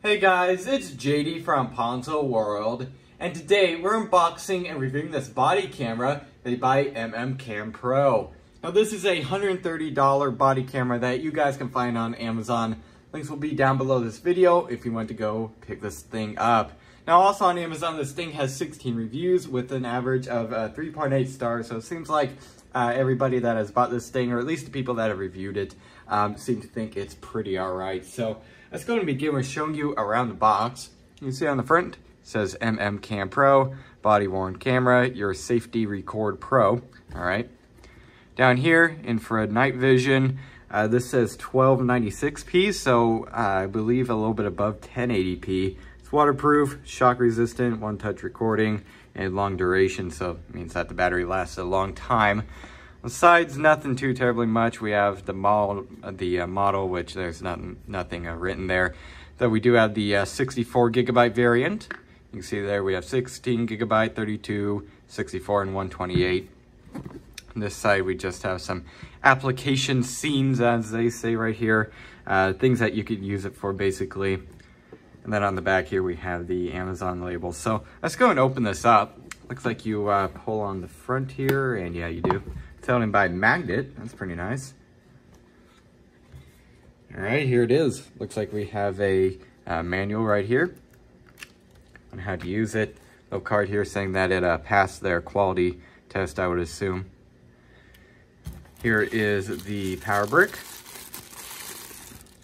Hey guys, it's JD from Untitled World, and today we're unboxing and reviewing this body camera made by CammPro. Now this is a $130 body camera that you guys can find on Amazon. Links will be down below this video if you want to go pick this thing up. Now also on Amazon, this thing has 16 reviews with an average of 3.8 stars, so it seems like everybody that has bought this thing, or at least the people that have reviewed it, seem to think it's pretty alright. So let's go and begin with showing you around the box. You can see on the front, it says CammPro, body worn camera, your safety record pro. Alright. Down here, infrared night vision, this says 1296p, so I believe a little bit above 1080p. It's waterproof, shock resistant, one touch recording, and long duration, so it means that the battery lasts a long time. On the sides, nothing too terribly much. We have the model, which there's nothing written there. Though we do have the 64 gigabyte variant. You can see there we have 16 gigabyte, 32, 64, and 128. On this side, we just have some application scenes, as they say right here. Things that you could use it for, basically. And then on the back here, we have the Amazon label. So let's go and open this up. Looks like you pull on the front here, and yeah, you do. It's held in by magnet. That's pretty nice. All right, here it is. Looks like we have a manual right here on how to use it. Little card here saying that it passed their quality test, I would assume. Here is the power brick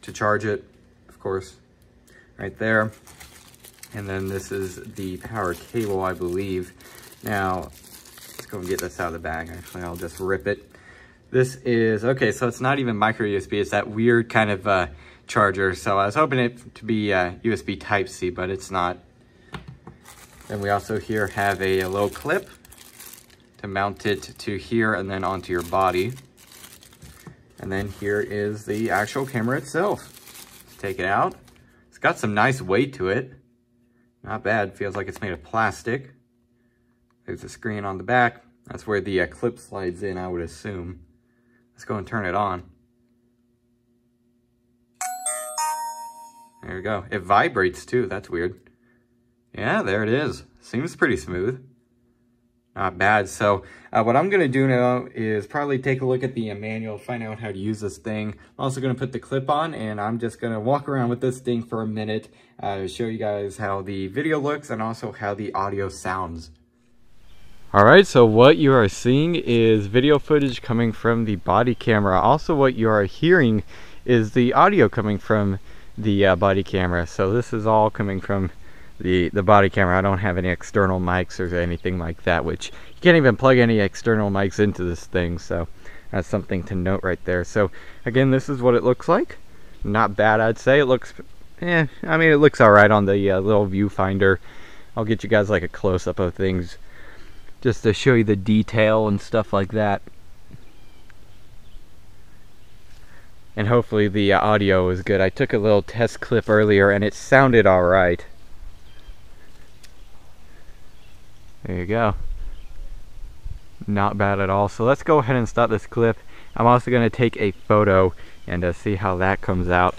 to charge it, of course, right there. And then this is the power cable, I believe. Now, let's go and get this out of the bag. Actually, I'll just rip it. This is, okay, so it's not even micro USB. It's that weird kind of charger. So I was hoping it to be USB Type-C, but it's not. Then we also here have a little clip to mount it to here and then onto your body. And then here is the actual camera itself. Let's take it out. It's got some nice weight to it. Not bad. Feels like it's made of plastic. There's a screen on the back. That's where the clip slides in, I would assume. Let's go and turn it on. There we go. It vibrates too. That's weird. Yeah, there it is. Seems pretty smooth. Not bad. So what I'm going to do now is probably take a look at the manual, find out how to use this thing. I'm also going to put the clip on, and I'm just going to walk around with this thing for a minute to show you guys how the video looks and also how the audio sounds. Alright, so what you are seeing is video footage coming from the body camera. Also what you are hearing is the audio coming from the body camera. So this is all coming from the body camera. I don't have any external mics or anything like that, which you can't even plug any external mics into this thing, so that's something to note right there. So again, this is what it looks like. Not bad, I'd say. It looks, I mean, it looks alright on the little viewfinder. I'll get you guys like a close-up of things just to show you the detail and stuff like that. And hopefully the audio is good. I took a little test clip earlier and it sounded alright. There you go. Not bad at all. So let's go ahead and stop this clip. I'm also going to take a photo and see how that comes out.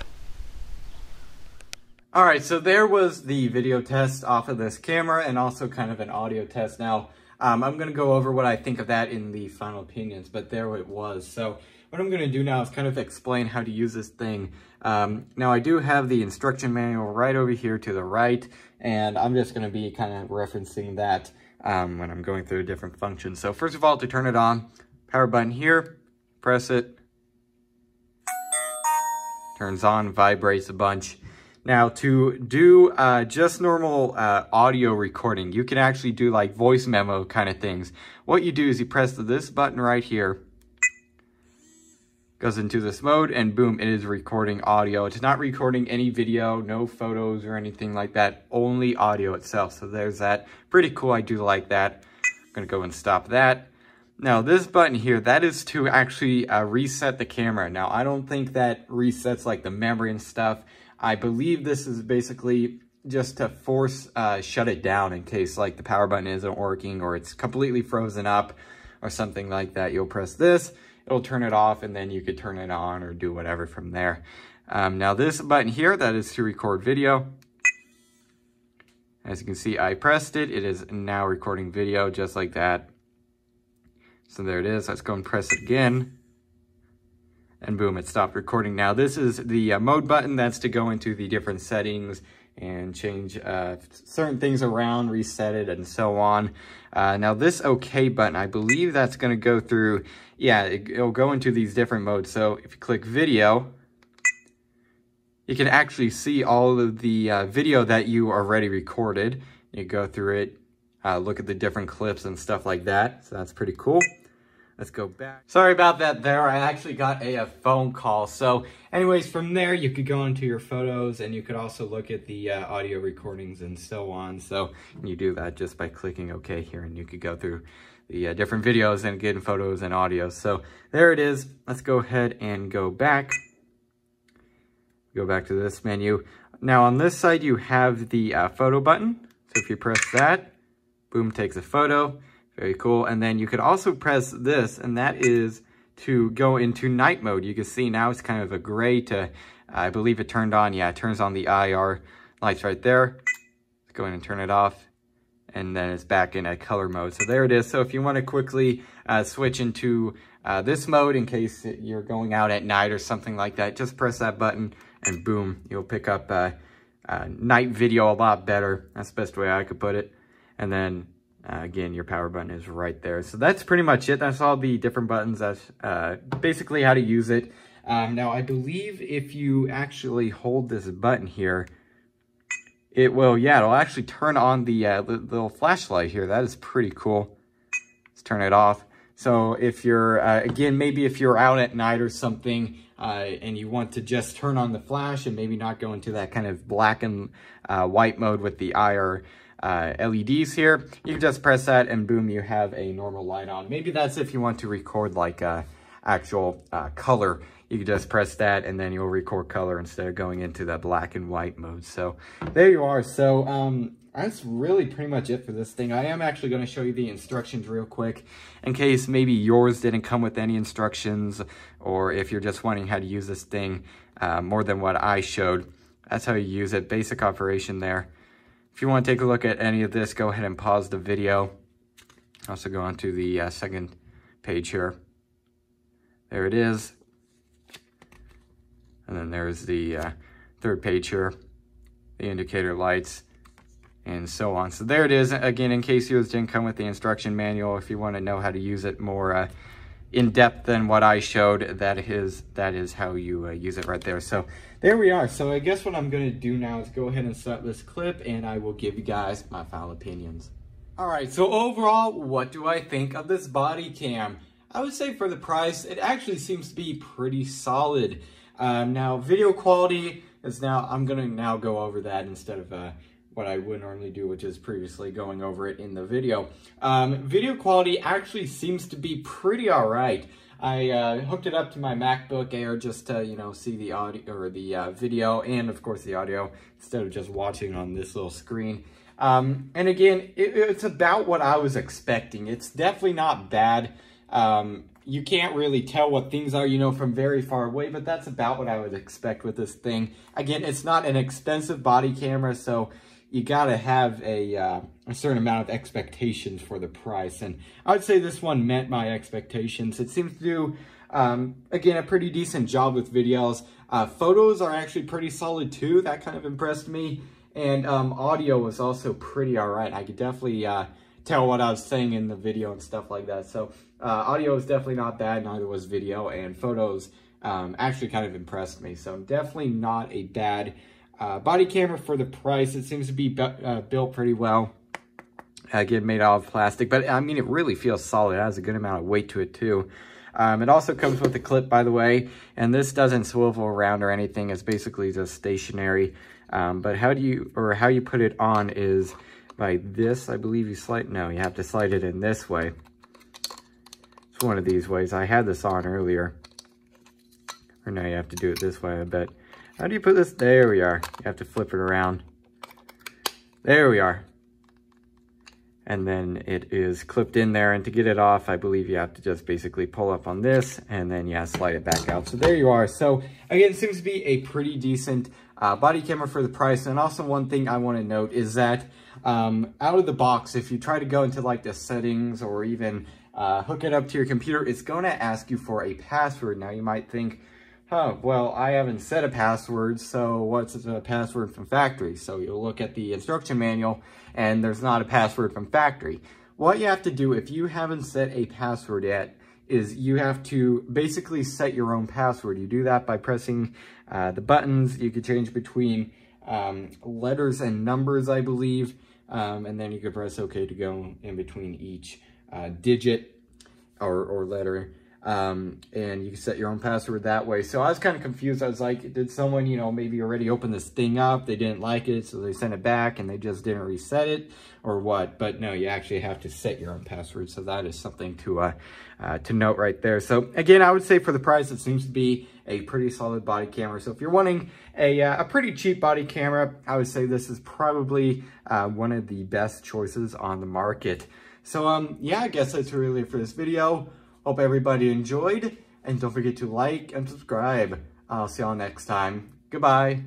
Alright, so there was the video test off of this camera and also kind of an audio test. Now, I'm going to go over what I think of that in the final opinions, but there it was. So what I'm going to do now is kind of explain how to use this thing. Now I do have the instruction manual right over here to the right, and I'm just going to be kind of referencing that when I'm going through different functions. So first of all, to turn it on, power button here, press it, turns on, vibrates a bunch. Now to do just normal audio recording, you can actually do like voice memo kind of things. What you do is you press this button right here, goes into this mode, and boom, it is recording audio. It's not recording any video, no photos or anything like that, only audio itself. So there's that. Pretty cool, I do like that. I'm gonna go and stop that. Now this button here, that is to actually reset the camera. Now I don't think that resets like the memory and stuff. I believe this is basically just to force shut it down in case like the power button isn't working or it's completely frozen up or something like that. You'll press this, it'll turn it off, and then you could turn it on or do whatever from there. Now this button here, that is to record video. As you can see, I pressed it. It is now recording video just like that. So there it is. Let's go and press it again. And boom, it stopped recording. Now this is the mode button. That's to go into the different settings and change certain things around, reset it, and so on. Now this OK button, I believe that's going to go through, yeah, it'll go into these different modes. So if you click video, you can actually see all of the video that you already recorded. You go through it, look at the different clips and stuff like that. So that's pretty cool. Let's go back. Sorry about that there. I actually got a phone call. So anyways, from there, you could go into your photos and you could also look at the audio recordings and so on. So you do that just by clicking OK here, and you could go through the different videos and get photos and audio. So there it is. Let's go ahead and go back. Go back to this menu. Now on this side, you have the photo button. So if you press that, boom, takes a photo. Very cool. And then you could also press this, and that is to go into night mode. You can see now it's kind of a gray to, I believe it turned on. Yeah, it turns on the IR lights right there. Let's go in and turn it off. And then it's back in a color mode. So there it is. So if you want to quickly switch into this mode in case you're going out at night or something like that, just press that button and boom, you'll pick up night video a lot better. That's the best way I could put it. And then again, your power button is right there. So that's pretty much it. That's all the different buttons. That's basically how to use it. Now, I believe if you actually hold this button here, it will, yeah, it'll actually turn on the little flashlight here. That is pretty cool. Let's turn it off. So if you're, again, maybe if you're out at night or something and you want to just turn on the flash and maybe not go into that kind of black and white mode with the IR LEDs here, you can just press that and boom, you have a normal light on. Maybe that's if you want to record like actual color. You can just press that and then you'll record color instead of going into that black and white mode. So there you are. So that's really pretty much it for this thing. I am actually going to show you the instructions real quick in case maybe yours didn't come with any instructions, or if you're just wanting how to use this thing more than what I showed. That's how you use it. Basic operation there. If you want to take a look at any of this, go ahead and pause the video. Also go on to the second page here. There it is. And then there's the third page here, the indicator lights, and so on. So there it is. Again, in case yours didn't come with the instruction manual, if you want to know how to use it more in depth than what I showed, that is how you use it right there. So there we are. So I guess what I'm going to do now is go ahead and start this clip, and I will give you guys my final opinions. All right, so overall, what do I think of this body cam? I would say for the price, it actually seems to be pretty solid. Now, video quality is now, I'm going to now go over that instead of what I would normally do, which is previously going over it in the video. Video quality actually seems to be pretty all right. I hooked it up to my MacBook Air just to, you know, see the audio or the video and of course the audio instead of just watching on this little screen. And again, it's about what I was expecting. It's definitely not bad. You can't really tell what things are, you know, from very far away, but that's about what I would expect with this thing. Again, it's not an expensive body camera, so you gotta have a certain amount of expectations for the price. And I would say this one met my expectations. It seems to do, again, a pretty decent job with videos. Photos are actually pretty solid too. That kind of impressed me. And audio was also pretty all right. I could definitely tell what I was saying in the video and stuff like that. So audio is definitely not bad, neither was video, and photos actually kind of impressed me. So definitely not a bad body camera for the price. It seems to be built pretty well. Again, made out of plastic, but I mean, it really feels solid. It has a good amount of weight to it too. It also comes with a clip, by the way, and this doesn't swivel around or anything. It's basically just stationary. But how you put it on is by this, I believe you have to slide it in this way. It's one of these ways. I had this on earlier. Or now you have to do it this way, I bet. How do you put this? There we are. You have to flip it around. There we are. And then it is clipped in there, and to get it off, I believe you have to just basically pull up on this, and then slide it back out. So there you are. So again, it seems to be a pretty decent body camera for the price. And also one thing I want to note is that out of the box, if you try to go into like the settings or even hook it up to your computer, it's going to ask you for a password. Now you might think, oh, well, I haven't set a password, so what's a password from factory? So you'll look at the instruction manual and there's not a password from factory. What you have to do if you haven't set a password yet is you have to basically set your own password. You do that by pressing the buttons. You could change between letters and numbers, I believe, and then you can press OK to go in between each digit or letter. And you can set your own password that way. So I was kind of confused. I was like, did someone, you know, maybe already open this thing up? They didn't like it, so they sent it back and they just didn't reset it or what? But no, you actually have to set your own password. So that is something to note right there. So again, I would say for the price, it seems to be a pretty solid body camera. So if you're wanting a pretty cheap body camera, I would say this is probably one of the best choices on the market. So yeah, I guess that's really it for this video. Hope everybody enjoyed, and don't forget to like and subscribe. I'll see y'all next time. Goodbye.